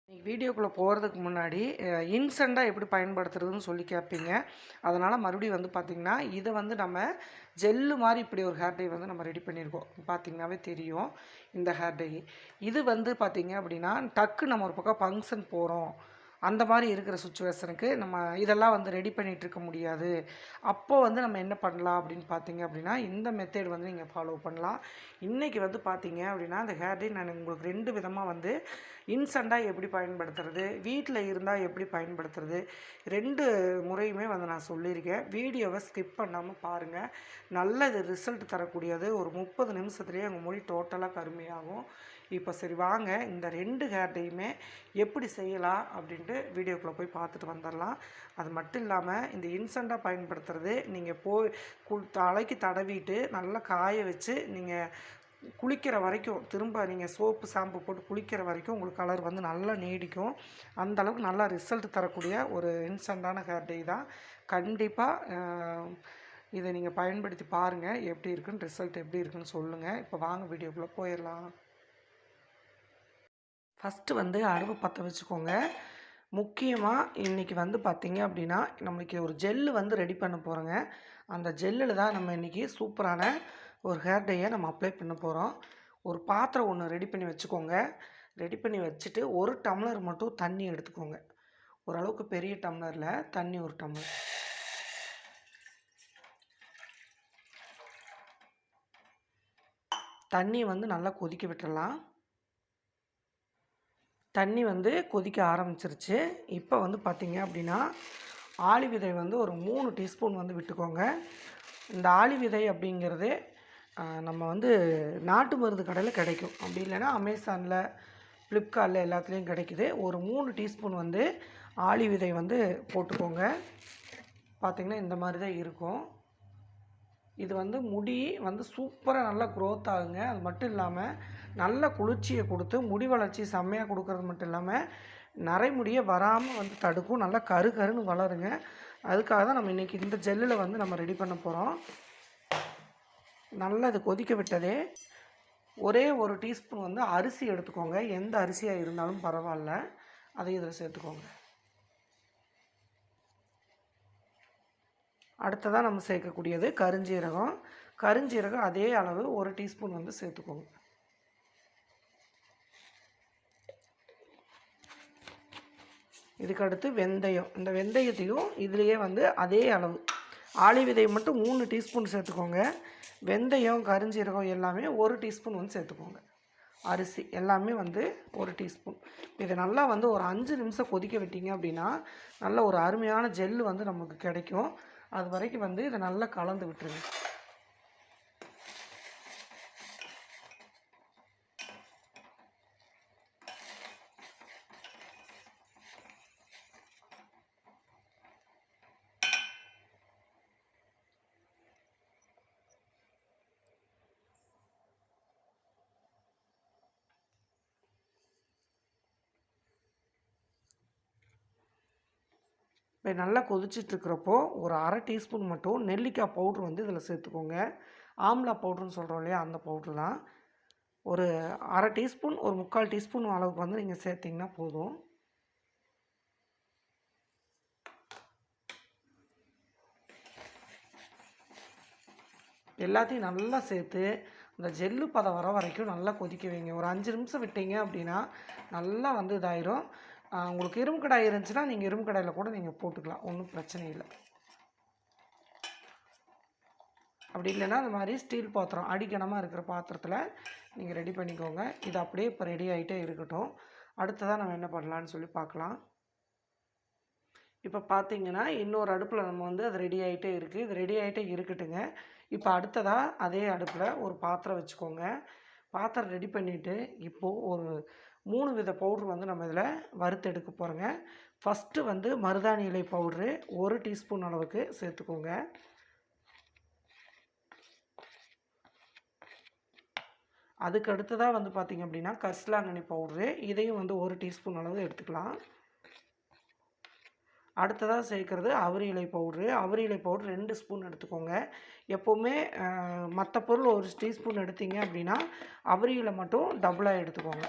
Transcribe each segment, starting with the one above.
வீடியோக்குள்ளே போகிறதுக்கு முன்னாடி இன்ஸ்டண்ட்டாக எப்படி பயன்படுத்துறதுன்னு சொல்லி கேட்பீங்க. அதனால் மறுபடியும் வந்து பார்த்திங்கன்னா, இதை வந்து நம்ம ஜெல்லு மாதிரி இப்படி ஒரு ஹேர் டை வந்து நம்ம ரெடி பண்ணியிருக்கோம். பார்த்திங்கனாவே தெரியும் இந்த ஹேர் டை. இது வந்து பார்த்திங்க அப்படின்னா, டக்கு நம்ம ஒரு பக்கம் ஃபங்க்ஷன் போகிறோம், அந்த மாதிரி இருக்கிற சுச்சுவேஷனுக்கு நம்ம இதெல்லாம் வந்து ரெடி பண்ணிகிட்ருக்க முடியாது. அப்போது வந்து நம்ம என்ன பண்ணலாம் அப்படின்னு பார்த்தீங்க அப்படின்னா, இந்த மெத்தேட் வந்து நீங்கள் ஃபாலோ பண்ணலாம். இன்றைக்கி வந்து பார்த்தீங்க அப்படின்னா, அந்த ஹேர் டை நான் உங்களுக்கு 2 விதமாக வந்து இன்ஸ்டண்ட்டாக எப்படி பயன்படுத்துறது, வீட்டில் இருந்தால் எப்படி பயன்படுத்துறது, 2 முறையுமே வந்து நான் சொல்லியிருக்கேன். வீடியோவை ஸ்கிப் பண்ணாமல் பாருங்கள். நல்ல இது ரிசல்ட் தரக்கூடியது. ஒரு 30 நிமிஷத்துலேயே உங்கள் முடி டோட்டலாக கருமையாகும். இப்போ சரி வாங்க, இந்த 2 ஹேர் டையுமே எப்படி செய்யலாம் அப்படின்ட்டு வீடியோக்குள்ளே போய் பார்த்துட்டு வந்துடலாம். அது மட்டும் இல்லாமல் இந்த இன்ஸ்டண்ட்டாக பயன்படுத்துறது, நீங்கள் தலைக்கு தடவிட்டு நல்லா காய வச்சு நீங்கள் குளிக்கிற வரைக்கும், திரும்ப நீங்கள் சோப்பு ஷாம்பு போட்டு குளிக்கிற வரைக்கும் உங்களுக்கு கலர் வந்து நல்லா நீடிக்கும். அந்தளவுக்கு நல்லா ரிசல்ட் தரக்கூடிய ஒரு இன்ஸ்டண்ட்டான ஹேர் டை தான். கண்டிப்பாக இதை நீங்கள் பயன்படுத்தி பாருங்கள், எப்படி இருக்குன்னு, ரிசல்ட் எப்படி இருக்குன்னு சொல்லுங்கள். இப்போ வாங்க வீடியோக்குள்ளே போயிடலாம். ஃபஸ்ட்டு வந்து அடுப்பு பற்ற வச்சுக்கோங்க. முக்கியமாக இன்றைக்கி வந்து பார்த்திங்க அப்படின்னா, நம்மளுக்கு ஒரு ஜெல்லு வந்து ரெடி பண்ண போகிறோங்க. அந்த ஜெல்லில் தான் நம்ம இன்றைக்கி சூப்பரான ஒரு ஹேர் டையை நம்ம அப்ளை பண்ண போகிறோம். ஒரு பாத்திரம் ஒன்று ரெடி பண்ணி வச்சுக்கோங்க. ரெடி பண்ணி வச்சுட்டு 1 டம்ளர் மட்டும் தண்ணி எடுத்துக்கோங்க. ஓரளவுக்கு பெரிய டம்ளரில் தண்ணி 1 டம்ளர். தண்ணி வந்து நல்லா கொதிக்க விட்டுடலாம். தண்ணி வந்து கொதிக்க ஆரம்பிச்சிருச்சு. இப்போ வந்து பார்த்திங்க அப்படின்னா, ஆளி விதை வந்து ஒரு 3 டீஸ்பூன் வந்து விட்டுக்கோங்க. இந்த ஆளி விதை அப்படிங்கிறது நம்ம வந்து நாட்டு மருந்து கடையில் கிடைக்கும். அப்படி இல்லைன்னா அமேசானில், ஃப்ளிப்கார்ட்டில் எல்லாத்துலேயும் கிடைக்குது. ஒரு 3 டீஸ்பூன் வந்து ஆளி விதை வந்து போட்டுக்கோங்க. பார்த்திங்கன்னா இந்த மாதிரி தான் இருக்கும். இது வந்து முடி வந்து சூப்பராக நல்லா க்ரோத் ஆகுங்க. அது மட்டும் இல்லாமல் நல்ல குளிர்ச்சியை கொடுத்து முடி வளர்ச்சி செம்மையாக கொடுக்கறது மட்டும் இல்லாமல் நரைமுடியை வராமல் வந்து தடுக்கும். நல்லா கருன்னு வளருங்க. அதுக்காக தான் நம்ம இன்றைக்கி இந்த ஜெல்லில் வந்து நம்ம ரெடி பண்ண போகிறோம். நல்லா இது கொதிக்க விட்டதே ஒரே 1 டீஸ்பூன் வந்து அரிசி எடுத்துக்கோங்க. எந்த அரிசியாக இருந்தாலும் பரவாயில்ல, அதை இதில் சேர்த்துக்கோங்க. அடுத்ததாக நம்ம சேர்க்கக்கூடியது கருஞ்சீரகம். கருஞ்சீரகம் அதே அளவு 1 டீஸ்பூன் வந்து சேர்த்துக்கோங்க. இதுக்கடுத்து வெந்தயம். இந்த வெந்தயத்தையும் இதுலேயே வந்து அதே அளவு, ஆளி விதை மட்டும் 3 டீஸ்பூன் சேர்த்துக்கோங்க. வெந்தயம், கருஞ்சீரகம் எல்லாமே 1 டீஸ்பூன் வந்து சேர்த்துக்கோங்க. அரிசி எல்லாமே வந்து 1 டீஸ்பூன். இதை நல்லா வந்து ஒரு 5 நிமிஷம் கொதிக்க விட்டீங்க அப்படின்னா நல்ல ஒரு அருமையான ஜெல்லு வந்து நமக்கு கிடைக்கும். அது வரைக்கும் வந்து இதை நல்லா கலந்து விட்டுருங்க. இப்போ நல்லா கொதிச்சிட்ருக்கிறப்போ ஒரு 1/2 டீஸ்பூன் மட்டும் நெல்லிக்காய் பவுட்ரு வந்து இதில் சேர்த்துக்கோங்க. ஆம்லா பவுட்ருன்னு சொல்கிறோம் இல்லையா, அந்த பவுட்ரு தான். ஒரு 1/2 டீஸ்பூன், ஒரு 3/4 டீஸ்பூன் அளவுக்கு வந்து நீங்கள் சேர்த்திங்கன்னா போதும். எல்லாத்தையும் நல்லா சேர்த்து அந்த ஜெல்லு பதம் வர வரைக்கும் நல்லா கொதிக்க வைங்க. ஒரு 5 நிமிஷம் விட்டீங்க அப்படின்னா நல்லா வந்து இதாயிரும். உங்களுக்கு இரும்பு கடாய் இருந்துச்சுன்னா நீங்கள் இரும்பு கடாயில் கூட நீங்கள் போட்டுக்கலாம், ஒன்றும் பிரச்சனை இல்லை. அப்படி இல்லைன்னா அந்த மாதிரி ஸ்டீல் பாத்திரம், அடிக்கணமாக இருக்கிற பாத்திரத்தில் நீங்கள் ரெடி பண்ணிக்கோங்க. இது அப்படியே இப்போ ரெடி ஆகிட்டே இருக்கட்டும். அடுத்ததாக நம்ம என்ன பண்ணலான்னு சொல்லி பார்க்கலாம். இப்போ பார்த்தீங்கன்னா இன்னொரு அடுப்பில் நம்ம வந்து அது ரெடி ஆகிட்டே இருக்குது. இது ரெடி ஆகிட்டே இருக்கட்டுங்க. இப்போ அடுத்ததாக அதே அடுப்பில் ஒரு பாத்திரம் வச்சுக்கோங்க. பாத்திரம் ரெடி பண்ணிவிட்டு இப்போது ஒரு 3 வித பவுட்ரு வந்து நம்ம இதில் வறுத்து எடுக்க போகிறோங்க. ஃபஸ்ட்டு வந்து மருதாணி இலை பவுட்ரு 1 டீஸ்பூன் அளவுக்கு சேர்த்துக்கோங்க. அதுக்கு அடுத்ததாக வந்து பார்த்திங்க அப்படின்னா கரிசலாங்கண்ணி பவுட்ரு, இதையும் வந்து 1 டீஸ்பூன் அளவு எடுத்துக்கலாம். அடுத்ததாக சேர்க்குறது அவரி இலை பவுட்ரு. அவரி இலை பவுட்ரு 2 ஸ்பூன் எடுத்துக்கோங்க. எப்போவுமே மற்ற பொருள் 1 டீஸ்பூன் எடுத்தீங்க அப்படின்னா அவரி இலை மட்டும் டபுளாக எடுத்துக்கோங்க.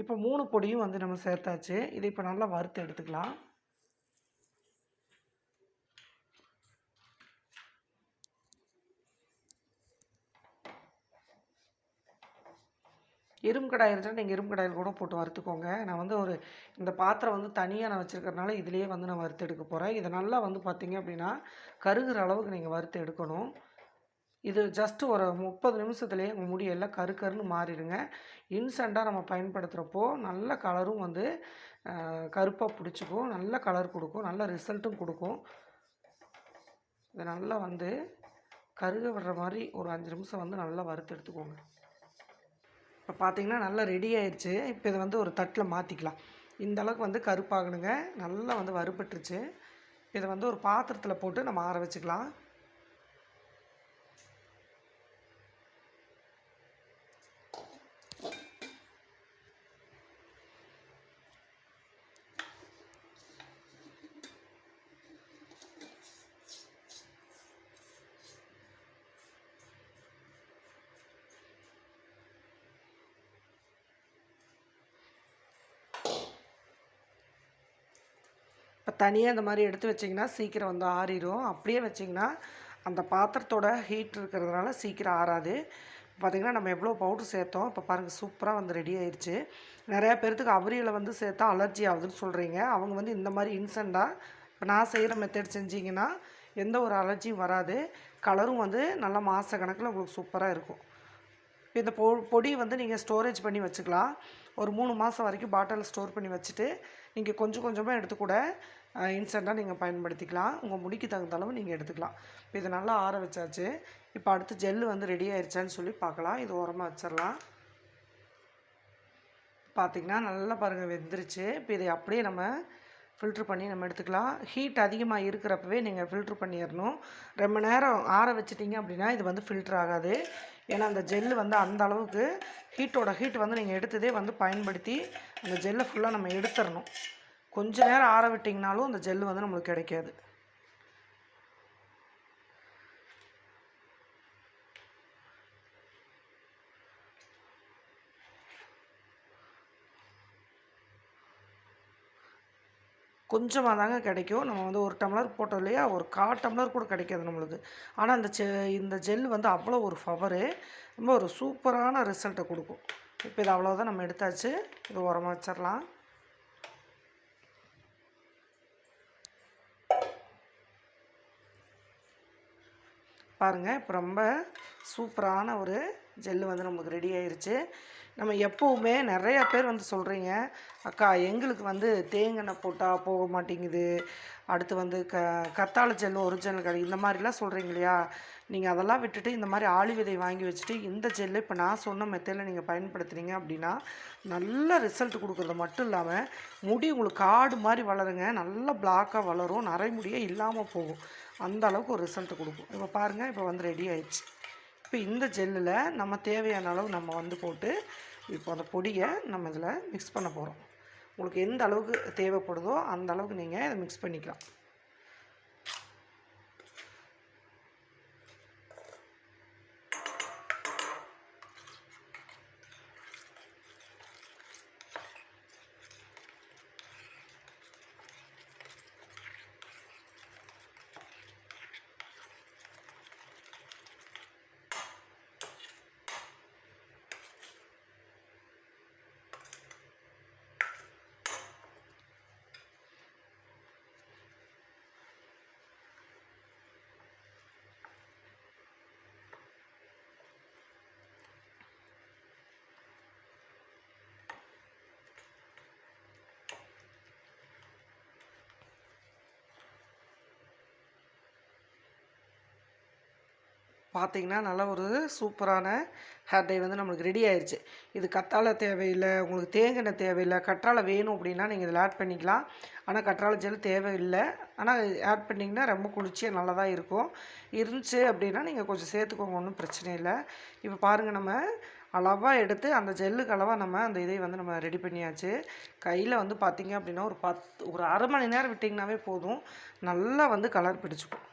இப்போ 3 பொடியும் வந்து நம்ம சேர்த்தாச்சு. இதை இப்போ நல்லா வறுத்து எடுத்துக்கலாம். இரும்பு கடாய் இருந்துச்சுன்னா நீங்கள் இரும்பு கடாயில் கூட போட்டு வறுத்துக்கோங்க. நான் வந்து இந்த பாத்திரம் வந்து தனியாக நான் வச்சுருக்கறனால இதிலேயே வந்து நான் வறுத்து எடுக்க போகிறேன். இதை நல்லா வந்து பார்த்திங்க அப்படின்னா கருகிற அளவுக்கு நீங்கள் வறுத்து எடுக்கணும். இது ஜஸ்ட்டு ஒரு 30 நிமிஷத்துலேயே உங்கள் முடி எல்லாம் கருன்னு மாறிடுங்க. இன்ஸ்டண்ட்டாக நம்ம பயன்படுத்துகிறப்போ நல்ல கலரும் வந்து கருப்பாக பிடிச்சிக்கும், நல்ல கலர் கொடுக்கும், நல்ல ரிசல்ட்டும் கொடுக்கும். இதை நல்லா வந்து கருக விடுற மாதிரி ஒரு 5 நிமிஷம் வந்து நல்லா வறுத்து எடுத்துக்கோங்க. இப்போ பார்த்தீங்கன்னா நல்லா ரெடி ஆயிடுச்சு. இப்போ இதை வந்து ஒரு தட்டில் மாற்றிக்கலாம். இந்த அளவுக்கு வந்து கருப்பாகணுங்க. நல்லா வந்து வறுபட்டுருச்சு. இதை வந்து ஒரு பாத்திரத்தில் போட்டு நம்ம ஆற வச்சுக்கலாம். இப்போ தனியாக இந்த மாதிரி எடுத்து வச்சிங்கன்னா சீக்கிரம் வந்து ஆறிடும். அப்படியே வச்சிங்கன்னா அந்த பாத்திரத்தோட ஹீட் இருக்கிறதுனால சீக்கிரம் ஆறாது. பார்த்திங்கன்னா நம்ம எவ்வளோ பவுட்ரு சேர்த்தோம். இப்போ பாருங்கள் சூப்பராக வந்து ரெடி ஆயிடுச்சு. நிறையா பேர்த்துக்கு அவரியில் வந்து சேர்த்தா அலர்ஜி ஆகுதுன்னு சொல்கிறீங்க. அவங்க வந்து இந்த மாதிரி இன்ஸ்டண்ட்டாக இப்போ நான் செய்கிற மெத்தட் செஞ்சிங்கன்னா எந்த ஒரு அலர்ஜியும் வராது. கலரும் வந்து நல்லா மாத கணக்கில் உங்களுக்கு சூப்பராக இருக்கும். இப்போ இந்த பொடி வந்து நீங்கள் ஸ்டோரேஜ் பண்ணி வச்சுக்கலாம். ஒரு 3 மாதம் வரைக்கும் பாட்டில் ஸ்டோர் பண்ணி வச்சுட்டு நீங்கள் கொஞ்சம் கொஞ்சமாக எடுத்து கூட இன்ஸ்டண்ட்டாக நீங்கள் பயன்படுத்திக்கலாம். உங்கள் முடிக்கு தகுந்த அளவு நீங்கள் எடுத்துக்கலாம். இப்போ இதை நல்லா ஆற வச்சாச்சு. இப்போ அடுத்து ஜெல்லு வந்து ரெடி ஆயிடுச்சான்னு சொல்லி பார்க்கலாம். இது ஓரமாக வச்சிடலாம். பார்த்திங்கன்னா நல்லா பாருங்கள் வெந்துருச்சு. இப்போ இதை அப்படியே நம்ம ஃபில்ட்ரு பண்ணி நம்ம எடுத்துக்கலாம். ஹீட் அதிகமாக இருக்கிறப்பவே நீங்கள் ஃபில்ட்ரு பண்ணிடணும். ரொம்ப நேரம் ஆற வச்சிட்டிங்க அப்படின்னா இது வந்து ஃபில்ட்ரு ஆகாது. ஏன்னா அந்த ஜெல்லு வந்து அந்த அளவுக்கு ஹீட் வந்து நீங்கள் எடுத்ததே வந்து பயன்படுத்தி அந்த ஜெல்லை ஃபுல்லாக நம்ம எடுத்துடணும். கொஞ்சம் நேரம் ஆற விட்டிங்கனாலும் அந்த ஜெல்லு வந்து நம்மளுக்கு கிடைக்காது. கொஞ்சமாக தாங்க கிடைக்கும். நம்ம வந்து 1 டம்ளர் போட்டோம் இல்லையா, ஒரு 1/4 டம்ளர் கூட கிடைக்காது நம்மளுக்கு. ஆனால் இந்த ஜெல் வந்து அவ்வளோ ஒரு பவரு, ரொம்ப ஒரு சூப்பரான ரிசல்ட்டை கொடுக்கும். இப்போ இது அவ்வளோதான், நம்ம எடுத்தாச்சு. இது ஓரமாக வச்சிடலாம். பாருங்கள் இப்போ ரொம்ப சூப்பரான ஒரு ஜெல்லு வந்து நமக்கு ரெடி ஆயிடுச்சு. நம்ம எப்போவுமே நிறையா பேர் வந்து சொல்கிறீங்க, அக்கா எங்களுக்கு வந்து தேங்காய் போட்டால் போக மாட்டேங்குது, அடுத்து வந்து கத்தாழை ஜெல்லு ஒரிஜினல் கடை இந்த மாதிரிலாம் சொல்கிறீங்க இல்லையா. நீங்கள் அதெல்லாம் விட்டுட்டு இந்த மாதிரி ஆளி விதை வாங்கி வச்சுட்டு இந்த ஜெல்லு இப்போ நான் சொன்ன மெத்தடில் நீங்கள் பயன்படுத்துகிறீங்க அப்படின்னா நல்ல ரிசல்ட் கொடுக்குறது மட்டும் இல்லாமல் முடி உங்களுக்கு காடு மாதிரி வளருங்க. நல்லா பிளாக்காக வளரும், நரைமுடியே இல்லாமல் போகும். அந்த அளவுக்கு ஒரு ரிசல்ட் கொடுக்கும். இப்போ பாருங்கள் இப்போ வந்து ரெடி ஆயிடுச்சு. இப்போ இந்த ஜெல்லில் நம்ம தேவையான அளவு நம்ம வந்து போட்டு இப்போ அந்த பொடியை நம்ம இதில் மிக்ஸ் பண்ண போகிறோம். உங்களுக்கு எந்த அளவுக்கு தேவைப்படுதோ அந்த அளவுக்கு நீங்கள் இதை மிக்ஸ் பண்ணிக்கலாம். பார்த்திங்கன்னா நல்லா ஒரு சூப்பரான ஹேர் டை வந்து நம்மளுக்கு ரெடி ஆயிடுச்சு. இது கத்தாழை தேவையில்லை, உங்களுக்கு தேங்காய் தேவையில்லை, கற்றாழை வேணும் அப்படின்னா நீங்கள் இதில் ஆட் பண்ணிக்கலாம். ஆனால் கற்றாழை ஜெல் தேவையில்லை. ஆனால் ஆட் பண்ணிங்கன்னா ரொம்ப குளிர்ச்சியாக நல்லா தான் இருக்கும். இருந்துச்சு அப்படின்னா நீங்கள் கொஞ்சம் சேர்த்துக்கோங்க, ஒன்றும் பிரச்சனை இல்லை. இப்போ பாருங்கள் நம்ம அளவாக எடுத்து அந்த ஜெல்லுக்கு அளவாக நம்ம அந்த இதை வந்து நம்ம ரெடி பண்ணியாச்சு. கையில் வந்து பார்த்திங்க அப்படின்னா ஒரு அரை மணி நேரம் விட்டிங்கனாவே போதும், நல்லா வந்து கலர் பிடிச்சிக்கும்.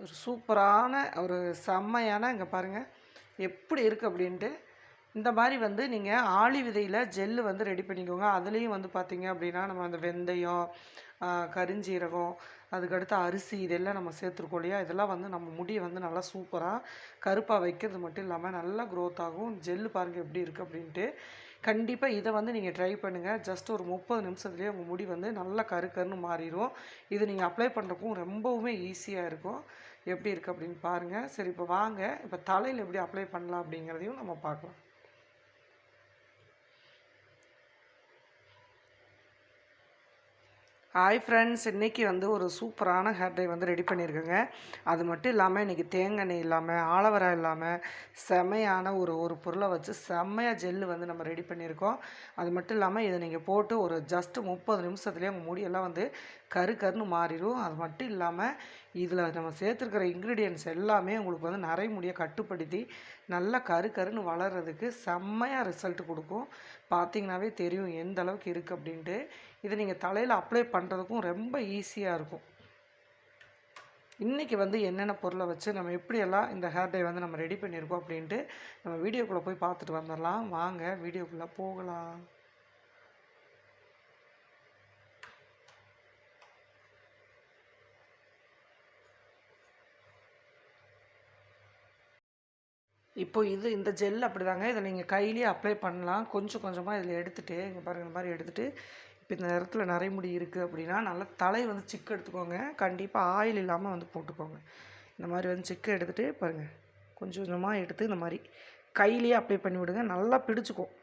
ஒரு சூப்பரான ஒரு செம்மையான இங்கே பாருங்கள் எப்படி இருக்குது அப்படின்ட்டு. இந்த மாதிரி வந்து நீங்கள் ஆளி விதையில் ஜெல்லு வந்து ரெடி பண்ணிக்கோங்க. அதுலேயும் வந்து பார்த்திங்க அப்படின்னா நம்ம அந்த வெந்தயம், கருஞ்சீரகம், அதுக்கடுத்து அரிசி இதெல்லாம் நம்ம சேர்த்துருக்கோம் இல்லையா, இதெல்லாம் வந்து நம்ம முடியை வந்து நல்லா சூப்பராக கருப்பாக வைக்கிறது மட்டும் இல்லாமல் நல்லா க்ரோத் ஆகும். ஜெல்லு பாருங்கள் எப்படி இருக்குது அப்படின்ட்டு. கண்டிப்பாக இதை வந்து நீங்கள் ட்ரை பண்ணுங்கள். ஜஸ்ட் ஒரு 30 நிமிஷத்துலேயே உங்கள் முடி வந்து நல்லா கருன்னு மாறிடும். இது நீங்கள் அப்ளை பண்ணுறக்கும் ரொம்பவுமே ஈஸியாக இருக்கும். எப்படி இருக்குது அப்படின்னு பாருங்கள். சரி, இப்போ வாங்க இப்போ தலையில் எப்படி அப்ளை பண்ணலாம் அப்படிங்கிறதையும் நம்ம பார்க்கலாம். ஹாய் ஃப்ரெண்ட்ஸ், இன்றைக்கி வந்து ஒரு சூப்பரான ஹேர் டை வந்து ரெடி பண்ணியிருக்கேங்க. அது மட்டும் இல்லாமல் இன்றைக்கி தேங்காய் எண்ணெய் இல்லாமல், ஆலோவேரா இல்லாமல் செம்மையான ஒரு பொருளை வச்சு செம்மையாக ஜெல்லு வந்து நம்ம ரெடி பண்ணியிருக்கோம். அது மட்டும் இல்லாமல் இதை நீங்கள் போட்டு ஒரு ஜஸ்ட்டு 30 நிமிஷத்துலேயே உங்கள் முடியெல்லாம் வந்து கருன்னு மாறிடும். அது மட்டும் இல்லாமல் இதில் நம்ம சேர்த்துருக்கிற இன்க்ரீடியன்ட்ஸ் எல்லாமே உங்களுக்கு வந்து நிறைய முடியை கட்டுப்படுத்தி நல்லா கருன்னு வளர்கிறதுக்கு செம்மையாக ரிசல்ட் கொடுக்கும். பார்த்திங்கனாவே தெரியும் எந்த அளவுக்கு இருக்குது அப்படின்ட்டு. இதை நீங்கள் தலையில் அப்ளை பண்ணுறதுக்கும் ரொம்ப ஈஸியாக இருக்கும். இன்றைக்கி வந்து என்னென்ன பொருளை வச்சு நம்ம எப்படியெல்லாம் இந்த ஹேர் டை வந்து நம்ம ரெடி பண்ணியிருக்கோம் அப்படின்ட்டு நம்ம வீடியோக்குள்ளே போய் பார்த்துட்டு வந்துடலாம். வாங்க வீடியோக்குள்ளே போகலாம். இப்போ இந்த ஜெல் அப்படிதாங்க. இதை நீங்கள் கையிலேயே அப்ளை பண்ணலாம். கொஞ்சம் கொஞ்சமாக இதில் எடுத்துகிட்டு இங்கே பாருங்கள், இந்த மாதிரி எடுத்துகிட்டு இப்போ இந்த நேரத்தில் நிறைய முடி இருக்குது அப்படின்னா நல்லா தலை வந்து சிக்கு எடுத்துக்கோங்க. கண்டிப்பாக ஆயில் இல்லாமல் வந்து போட்டுக்கோங்க. இந்த மாதிரி வந்து சிக்கு எடுத்துகிட்டு பாருங்கள், கொஞ்சம் கொஞ்சமாக எடுத்து இந்த மாதிரி கையிலேயே அப்ளை பண்ணி விடுங்க. நல்லா பிடிச்சிக்கும்.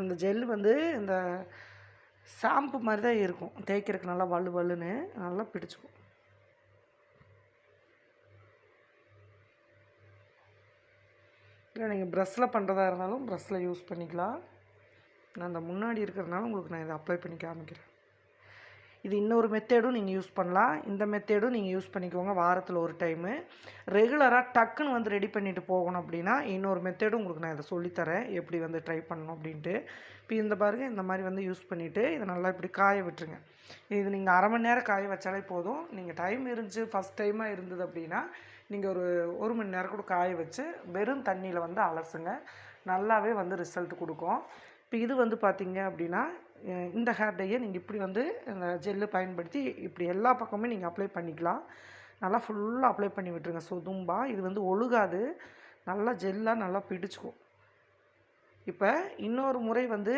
இந்த ஜெல் வந்து இந்த ஷாம்பு மாதிரி தான் இருக்கும். தேய்க்கிறதுக்கு நல்லா வலுன்னு நல்லா பிடிச்சிக்கும். இல்லை நீங்கள் ப்ரஷ்ஷில் பண்ணுறதா இருந்தாலும் ப்ரஷ்ஷில் யூஸ் பண்ணிக்கலாம். நான் அந்த முன்னாடி இருக்கிறதுனால உங்களுக்கு நான் இதை அப்ளை பண்ணி காமிக்கிறேன். இது இன்னொரு மெத்தேடும் நீங்கள் யூஸ் பண்ணலாம். இந்த மெத்தேடும் நீங்கள் யூஸ் பண்ணிக்கோங்க வாரத்தில் ஒரு டைமு. ரெகுலராக டக்குன்னு வந்து ரெடி பண்ணிவிட்டு போகணும் அப்படின்னா இன்னொரு மெத்தேடும் உங்களுக்கு நான் இதை சொல்லித்தரேன், எப்படி வந்து ட்ரை பண்ணணும் அப்படின்ட்டு. இப்போ இந்த பாருங்கள், இந்த மாதிரி வந்து யூஸ் பண்ணிவிட்டு இதை நல்லா இப்படி காய விட்டுருங்க. இது நீங்கள் அரை மணி நேரம் காய வச்சாலே போதும். நீங்கள் டைம் இருந்துச்சு ஃபஸ்ட் டைமாக இருந்தது அப்படின்னா நீங்கள் ஒரு மணி நேரம் கூட காய வச்சு வெறும் தண்ணியில் வந்து அலசுங்க. நல்லாவே வந்து ரிசல்ட் கொடுக்கும். இப்போ இது வந்து பார்த்திங்க அப்படின்னா இந்த ஹேர் டையை நீங்கள் இப்படி வந்து இந்த ஜெல்லு பயன்படுத்தி இப்படி எல்லா பக்கமுமே நீங்கள் அப்ளை பண்ணிக்கலாம். நல்லா ஃபுல்லாக அப்ளை பண்ணி விட்டுருங்க சொதும்பா. இது வந்து ஒழுகாது, நல்லா ஜெல்லாக நல்லா பிடிச்சிக்கும். இப்போ இன்னொரு முறை வந்து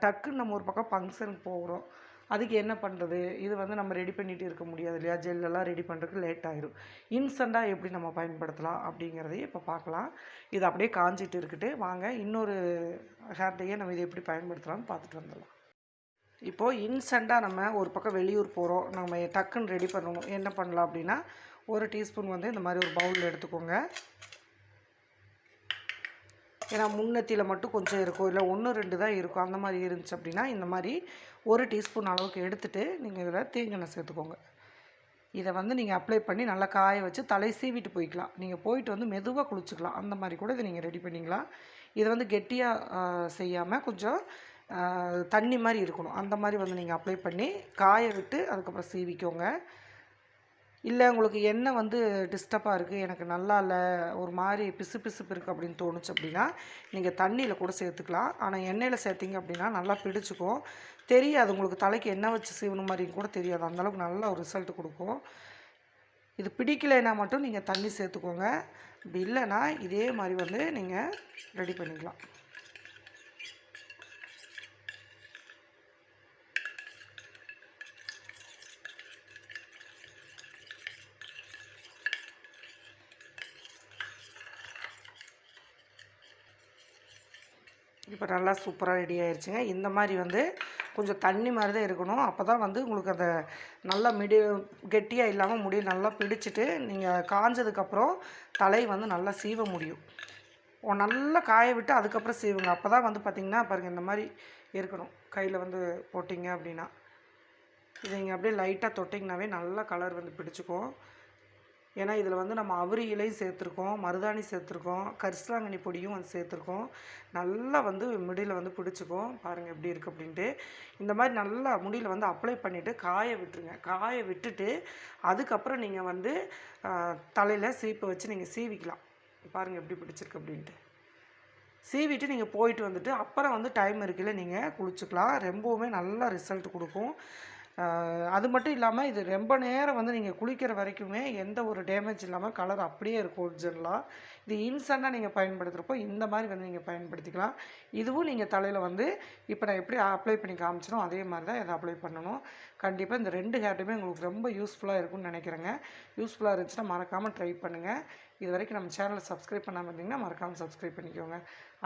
டக்குன்னு நம்ம ஒரு பக்கம் ஃபங்க்ஷனுக்கு போகிறோம், அதுக்கு என்ன பண்ணுறது? இது வந்து நம்ம ரெடி பண்ணிகிட்டு இருக்க முடியாது இல்லையா, ஜெல்லெல்லாம் ரெடி பண்ணுறதுக்கு லேட் ஆகிடும். இன்ஸ்டண்ட்டாக எப்படி நம்ம பயன்படுத்தலாம் அப்படிங்கிறதையும் இப்போ பார்க்கலாம். இது அப்படியே காஞ்சிட்டு இருக்கட்டு, வாங்க இன்னொரு ஹேர் டையை நம்ம இதை எப்படி பயன்படுத்தலாம்னு பார்த்துட்டு வந்துடலாம். இப்போது இன்ஸ்டண்ட்டாக நம்ம ஒரு பக்கம் வெளியூர் போகிறோம், நம்ம டக்குன்னு ரெடி பண்ணணும். என்ன பண்ணலாம் அப்படின்னா, ஒரு டீஸ்பூன் வந்து இந்த மாதிரி ஒரு பவுலில் எடுத்துக்கோங்க. ஏன்னா முன்னத்தியில் மட்டும் கொஞ்சம் இருக்கும், இல்லை 1-2 தான் இருக்கும். அந்த மாதிரி இருந்துச்சு அப்படின்னா இந்த மாதிரி ஒரு டீஸ்பூன் அளவுக்கு எடுத்துகிட்டு நீங்கள் இதில் தேங்காய் சேர்த்துக்கோங்க. இதை வந்து நீங்கள் அப்ளை பண்ணி நல்லா காய வச்சு தலை சீவிட்டு போய்க்கலாம். நீங்கள் போயிட்டு வந்து மெதுவாக குளிச்சுக்கலாம். அந்த மாதிரி கூட இதை நீங்கள் ரெடி பண்ணிக்கலாம். இதை வந்து கெட்டியாக செய்யாமல் கொஞ்சம் தண்ணி மாதிரி இருக்கணும். அந்த மாதிரி வந்து நீங்கள் அப்ளை பண்ணி காய விட்டு அதுக்கப்புறம் சீவிக்கோங்க. இல்லை உங்களுக்கு எண்ணெய் வந்து டிஸ்டர்பாக இருக்குது, எனக்கு நல்லா இல்லை, ஒரு மாதிரி பிசுபிசுப்பு இருக்குது அப்படின்னு தோணுச்சு அப்படின்னா நீங்கள் தண்ணியில் கூட சேர்த்துக்கலாம். ஆனால் எண்ணெயில் சேர்த்திங்க அப்படின்னா நல்லா பிடிச்சிக்கும். தெரியாது உங்களுக்கு, தலைக்கு எண்ணெய் வச்சு சீவன மாதிரின்னு கூட தெரியாது. அந்தளவுக்கு நல்ல ஒரு ரிசல்ட் கொடுக்கும். இது பிடிக்கலைன்னா மட்டும் நீங்கள் தண்ணி சேர்த்துக்கோங்க. இப்படி இல்லைன்னா இதே மாதிரி வந்து நீங்கள் ரெடி பண்ணிக்கலாம். இப்போ நல்லா சூப்பராக ரெடி ஆயிடுச்சுங்க. இந்த மாதிரி வந்து கொஞ்சம் தண்ணி மாதிரி தான் இருக்கணும். அப்போ தான் வந்து உங்களுக்கு அந்த நல்லா கெட்டியாக இல்லாமல் முடியை நல்லா பிடிச்சிட்டு நீங்கள் காஞ்சதுக்கப்புறம் தலை வந்து நல்லா சீவ முடியும். நல்லா காய விட்டு அதுக்கப்புறம் சீவுங்க. அப்போ தான் வந்து பார்த்திங்கன்னா பாருங்கள், இந்த மாதிரி இருக்கணும். கையில் வந்து போட்டிங்க அப்படின்னா இதை நீங்கள் அப்படியே லைட்டாக தொட்டிங்கனாவே நல்லா கலர் வந்து பிடிச்சிக்கும். ஏன்னா இதில் வந்து நம்ம அவுரி இலையும் சேர்த்துருக்கோம், மருதாணி சேர்த்துருக்கோம், கரிசலாங்கண்ணி பொடியும் வந்து சேர்த்துருக்கோம். நல்லா வந்து முடியில் வந்து பிடிச்சிக்கும். பாருங்கள் எப்படி இருக்குது அப்படின்ட்டு. இந்த மாதிரி நல்லா முடியில் வந்து அப்ளை பண்ணிவிட்டு காய விட்டுருங்க. காய விட்டுட்டு அதுக்கப்புறம் நீங்கள் வந்து தலையில் சீப்பை வச்சு நீங்கள் சீவிக்கலாம். பாருங்கள் எப்படி பிடிச்சிருக்கு அப்படின்ட்டு. சீவிட்டு நீங்கள் போயிட்டு வந்துட்டு அப்புறம் வந்து டைம் இருக்கையில் நீங்கள் குளிச்சுக்கலாம். ரொம்பவுமே நல்லா ரிசல்ட் கொடுக்கும். அது மட்டும் இல்லாமல் இது ரொம்ப நேரம் வந்து நீங்கள் குளிக்கிற வரைக்குமே எந்த ஒரு டேமேஜ் இல்லாமல் கலர் அப்படியே இருக்கும் ஒரிஜினலாக. இது இன்ஸ்டண்ட்டாக நீங்கள் பயன்படுத்துகிறப்போ இந்த மாதிரி வந்து நீங்கள் பயன்படுத்திக்கலாம். இதுவும் நீங்கள் தலையில் வந்து இப்போ நான் எப்படி அப்ளை பண்ணி காமிச்சனோ அதே மாதிரி தான் இதை அப்ளை பண்ணணும். கண்டிப்பாக இந்த 2 ஹேர்ட்டுமே உங்களுக்கு ரொம்ப யூஸ்ஃபுல்லாக இருக்கும்னு நினைக்கிறேங்க. யூஸ்ஃபுல்லாக இருந்துச்சுன்னா மறக்காமல் ட்ரை பண்ணுங்கள். இது வரைக்கும் நம்ம சேனலை சப்ஸ்கிரைப் பண்ணாமல் இருந்தீங்கன்னா மறக்காமல் சப்ஸ்கிரைப் பண்ணிக்கோங்க.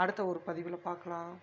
அடுத்த ஒரு பதிவில் பார்க்கலாம்.